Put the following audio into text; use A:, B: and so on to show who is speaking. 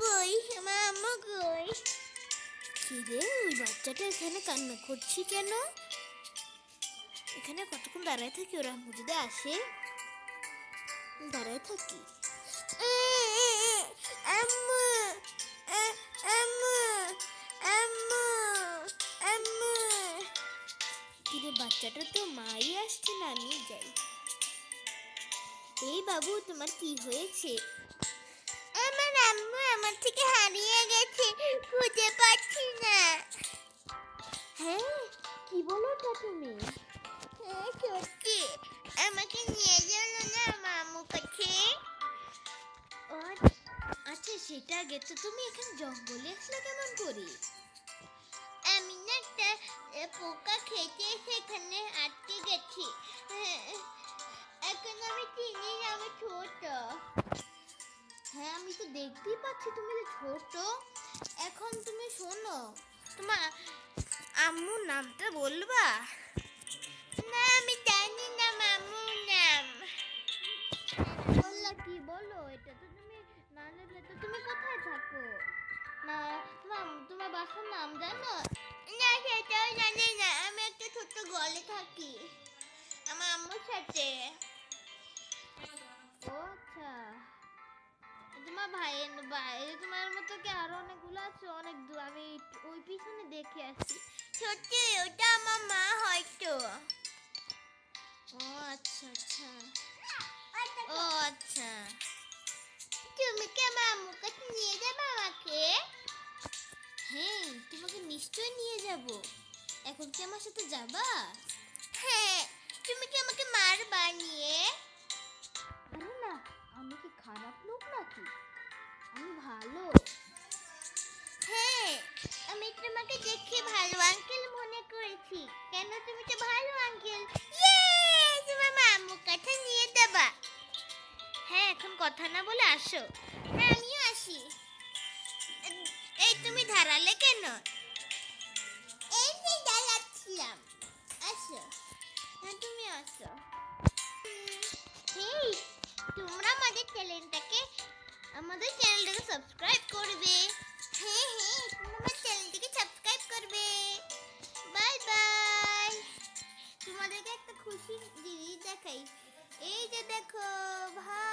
A: কই, আমার আম্মু কই? কিরে, ওই বাচ্চাটা এখানে কান্না করছি কেন? এখানে কতক্ষণ দাঁড়ায় থাকি, ওরা আম্মু যদি আসে দাঁড়ায় থাকি। আম্মু, আম্মু, আম্মু, আম্মু। কিরে, বাচ্চাটা তো মাই আসছে না, আমি যাই। এই বাবু, তোমার কি হয়েছে? আমার আম্মু আমার থেকে হারিয়ে গেছে, খুঁজে পাচ্ছি না। হ্যাঁ, কি বলো তো তুমি? হ্যাঁ সত্যি, আমাকে নিয়ে যাও না আমার আম্মুর কাছে। আচ্ছা, সেটা গেছো, তুমি এখানে জঙ্গলে আসলে কেমন করে? আমি না একটা পোকা খেতে সেখানে আটকে গেছি। এখন আমি চিনি না, আমি ছোট। হ্যাঁ, আমি তো দেখতেই পাচ্ছি তুমি যে ছোট। এখন তুমি শোনো, তোমার আম্মুর নামটা বলবা? না, আমি জানি না মামুর নাম। বললা কি, বলো। এটা তো তুমি না জানলে তো তুমি কোথায় থাকো? না, তোমার বাসার নাম জানো? না, সেটাও জানি না। আমি একটা ছোট্ট গলে থাকি আমার আম্মুর সাথে। ও আচ্ছা, তোমার তোমার মতো কি আরো অনেকগুলো আছে? অনেক দূর, আমি ওই পিছনে দেখে আসছি। সত্যি, ওটা আমার মা হয়তো। ও আচ্ছা আচ্ছা, ও আচ্ছা। তুমি কি আমার আম্মুর কাছে নিয়ে যাবে আমাকে? হ্যাঁ, তোমাকে নিশ্চয়ই নিয়ে যাব। এখন কি আমার সাথে যাবা? হ্যাঁ। তুমি কি আমাকে মারবা নিয়ে? আরে না, আমি কি খারাপ লোক নাকি? আমি ভালো। হ্যাঁ, আমি তোমাকে দেখে ভালো আঙ্কেল মনে করেছি। কেন, তুমি তো ভালো আঙ্কেল। ইয়ে, তোমার আম্মুর কাছে নিয়ে যাবা? হ্যাঁ, এখন কথা না বলে আসো। হ্যাঁ, আমিও আসি। এই, তুমি দাঁড়ালে কেন? এই যে দাঁড়াচ্ছিলাম। আসো। হ্যাঁ, তুমি আসো। হেই, তোমরা আমাদের চ্যানেলটাকে সাবস্ক্রাইব করবে। হ্যাঁ হ্যাঁ, তোমরা আমার চ্যানেলটাকে সাবস্ক্রাইব করবে। Bye bye. তোমাদেরকে একটা খুশি জিনিস দেখাই। এই যে দেখো, ভাই।